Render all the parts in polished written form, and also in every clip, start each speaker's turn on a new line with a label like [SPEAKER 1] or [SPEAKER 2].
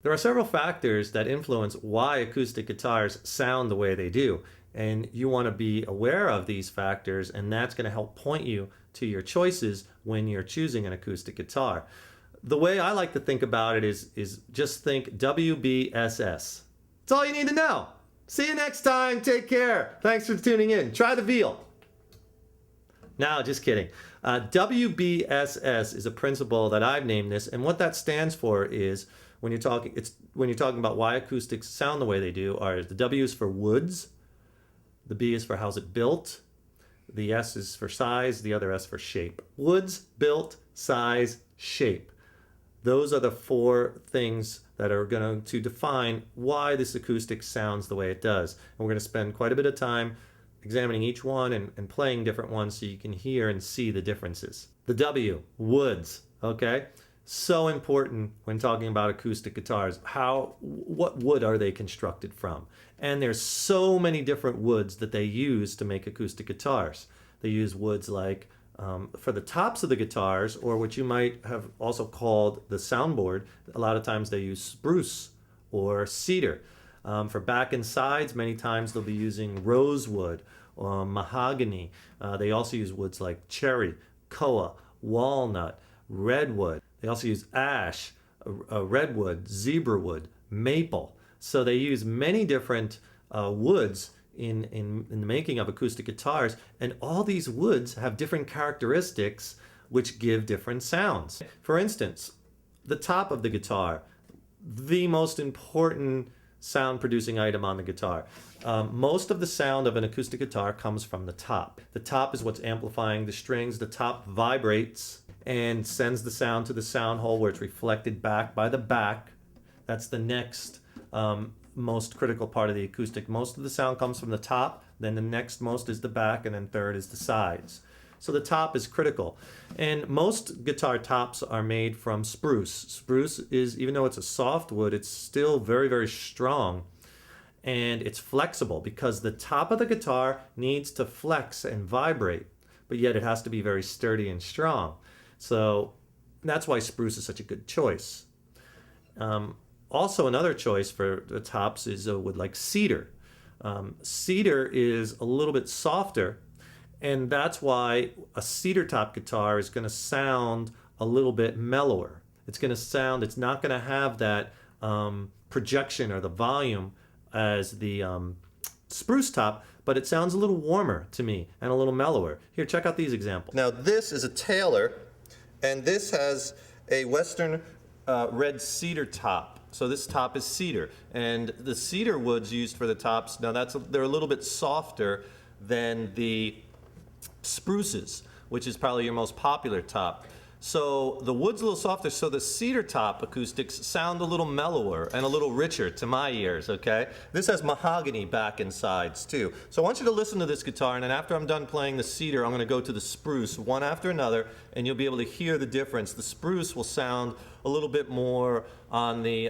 [SPEAKER 1] There are several factors that influence why acoustic guitars sound the way they do, and you want to be aware of these factors, and that's going to help point you to your choices when you're choosing an acoustic guitar. The way I like to think about it is just think WBSS. That's all you need to know. See you next time. Take care. Thanks for tuning in. Try the veal. No, just kidding. WBSS is a principle that I've named this, and what that stands for is when you're talking about why acoustics sound the way they do, are the W is for woods, the B is for how's it built, the S is for size, the other S for shape. Woods, built, size, shape. Those are the four things that are going to define why this acoustic sounds the way it does. And we're going to spend quite a bit of time examining each one and playing different ones so you can hear and see the differences. The W, woods, okay? So important when talking about acoustic guitars. What wood are they constructed from? And there's so many different woods that they use to make acoustic guitars. They use woods like for the tops of the guitars, or what you might have also called the soundboard. A lot of times they use spruce or cedar. For back and sides, many times they'll be using rosewood or mahogany. They also use woods like cherry, koa, walnut, redwood. They also use ash, redwood, zebrawood, maple. So they use many different woods in the making of acoustic guitars, and all these woods have different characteristics which give different sounds. For instance, the top of the guitar, the most important sound producing item on the guitar. Most of the sound of an acoustic guitar comes from the top. The top is what's amplifying the strings. The top vibrates and sends the sound to the sound hole where it's reflected back by the back. That's the next most critical part of the acoustic. Most of the sound comes from the top, then the next most is the back, and then third is the sides. So the top is critical. And most guitar tops are made from spruce. Spruce is, even though it's a soft wood, it's still very, very strong. And it's flexible because the top of the guitar needs to flex and vibrate, but yet it has to be very sturdy and strong. So that's why spruce is such a good choice. Also, another choice for the tops is a wood like cedar. Cedar is a little bit softer, and that's why a cedar top guitar is going to sound a little bit mellower. It's not going to have that projection or the volume as the spruce top, but it sounds a little warmer to me and a little mellower. Here, check out these examples. Now, this is a Taylor, and this has a Western red cedar top. So this top is cedar, and the cedar woods used for the tops, now they're a little bit softer than the spruces, which is probably your most popular top. So the wood's a little softer, so the cedar top acoustics sound a little mellower and a little richer to my ears, okay? This has mahogany back and sides too. So I want you to listen to this guitar, and then after I'm done playing the cedar, I'm going to go to the spruce one after another, and you'll be able to hear the difference. The spruce will sound a little bit more on the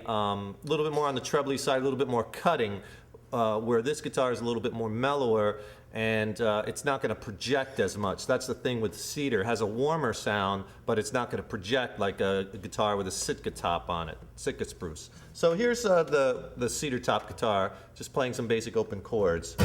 [SPEAKER 1] trebly side, a little bit more cutting, where this guitar is a little bit more mellower, and it's not going to project as much. That's the thing with cedar. It has a warmer sound, but it's not going to project like a guitar with a Sitka top on it, Sitka spruce. So here's the cedar top guitar, just playing some basic open chords.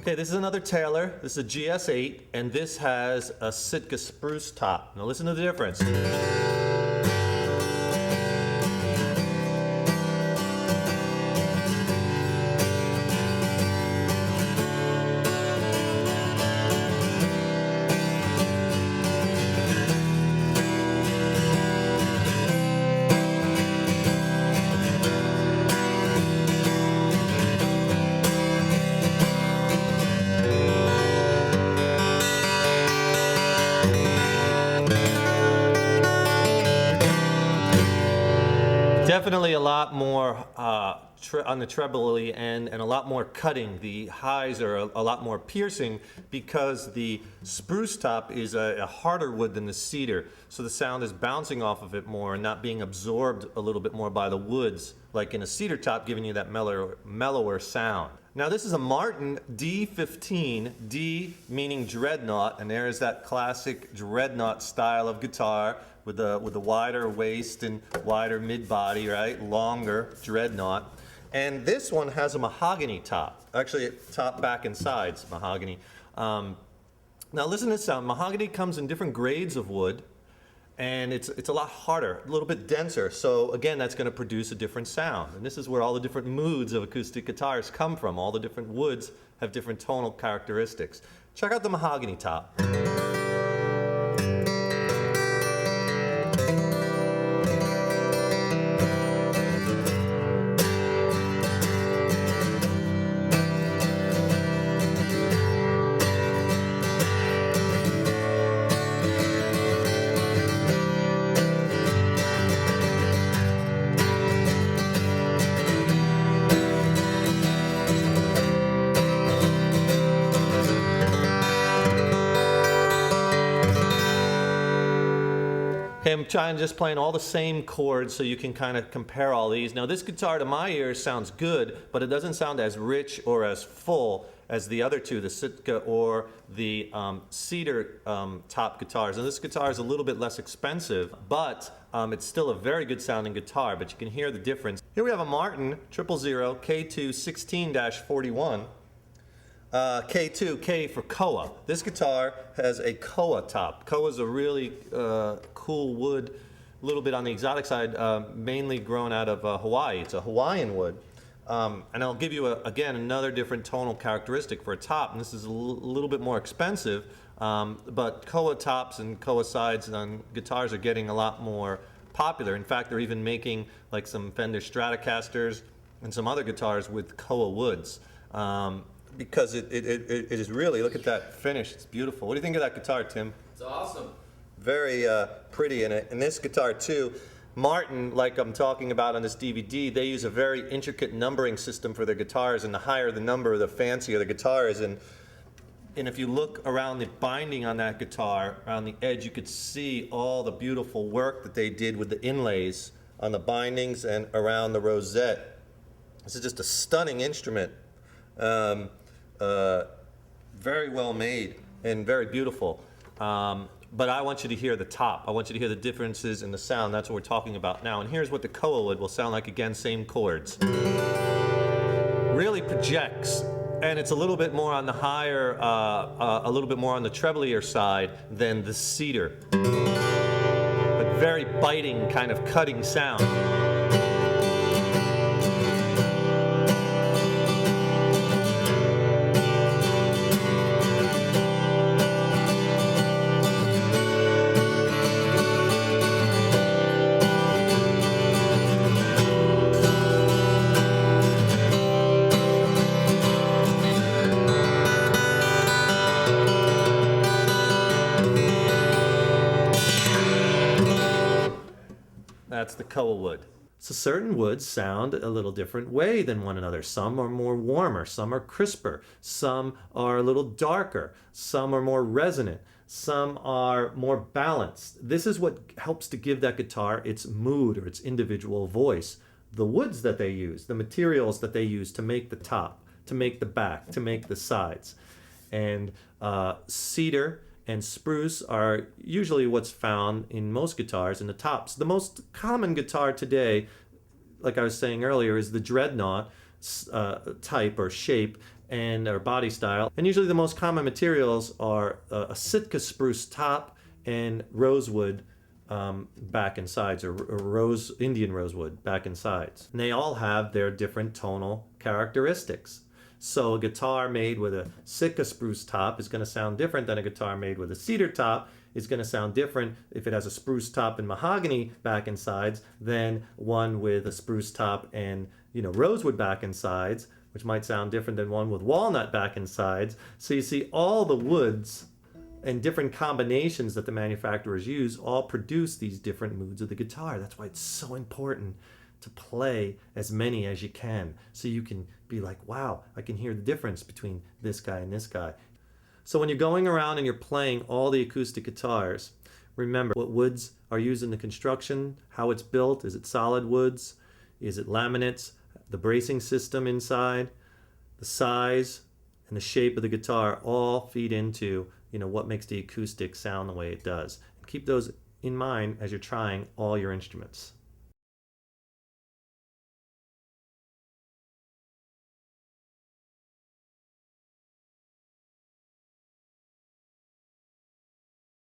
[SPEAKER 1] This is another Taylor. This is a GS8, and this has a Sitka spruce top. Now listen to the difference. Definitely a lot more on the trebly end and a lot more cutting. The highs are a lot more piercing because the spruce top is a harder wood than the cedar. So the sound is bouncing off of it more and not being absorbed a little bit more by the woods, like in a cedar top, giving you that mellower sound. Now this is a Martin D15, D meaning dreadnought, and there's that classic dreadnought style of guitar with the wider waist and wider mid-body, right? Longer dreadnought. And this one has a mahogany top. Actually, top, back, and sides mahogany. Now listen to this sound. Mahogany comes in different grades of wood, and it's a lot harder, a little bit denser. So again, that's going to produce a different sound. And this is where all the different moods of acoustic guitars come from. All the different woods have different tonal characteristics. Check out the mahogany top. Okay, I'm trying just playing all the same chords so you can kind of compare all these. Now this guitar to my ears sounds good, but it doesn't sound as rich or as full as the other two, the Sitka or the Cedar top guitars. And this guitar is a little bit less expensive, but it's still a very good sounding guitar, but you can hear the difference. Here we have a Martin 000 K2 16-41. K2, K for koa. This guitar has a koa top. Koa is a really cool wood, a little bit on the exotic side, mainly grown out of Hawaii. It's a Hawaiian wood. And I'll give you, again, another different tonal characteristic for a top. And this is a little bit more expensive, but koa tops and koa sides on guitars are getting a lot more popular. In fact, they're even making like some Fender Stratocasters and some other guitars with koa woods. Because it is really, look at that finish, it's beautiful. What do you think of that guitar, Tim?
[SPEAKER 2] It's awesome.
[SPEAKER 1] Very pretty, and this guitar too, Martin, like I'm talking about on this DVD, they use a very intricate numbering system for their guitars, and the higher the number, the fancier the guitar is. And if you look around the binding on that guitar, around the edge, you could see all the beautiful work that they did with the inlays on the bindings and around the rosette. This is just a stunning instrument. Very well made and very beautiful. But I want you to hear the top. I want you to hear the differences in the sound. That's what we're talking about now. And here's what the koa wood will sound like. Again, same chords. Really projects, and it's a little bit more on the higher, a little bit more on the treblier side than the cedar. But very biting, kind of cutting sound. That's the koa wood. So certain woods sound a little different way than one another. Some are more warmer, some are crisper, some are a little darker, some are more resonant, some are more balanced. This is what helps to give that guitar its mood or its individual voice. The woods that they use, the materials that they use to make the top, to make the back, to make the sides. And cedar and spruce are usually what's found in most guitars in the tops. The most common guitar today, like I was saying earlier, is the dreadnought type or shape and or body style. And usually the most common materials are a Sitka spruce top and rosewood back and sides, or Indian rosewood back and sides. And they all have their different tonal characteristics. So a guitar made with a Sitka spruce top is going to sound different than a guitar made with a cedar top. Is going to sound different if it has a spruce top and mahogany back and sides than one with a spruce top and rosewood back and sides, which might sound different than one with walnut back and sides. So you see all the woods and different combinations that the manufacturers use all produce these different moods of the guitar. That's why it's so important to play as many as you can, so you can be like, wow, I can hear the difference between this guy and this guy. So when you're going around and you're playing all the acoustic guitars, remember what woods are used in the construction, how it's built. Is it solid woods? Is it laminates? The bracing system inside, the size and the shape of the guitar all feed into, what makes the acoustic sound the way it does. Keep those in mind as you're trying all your instruments.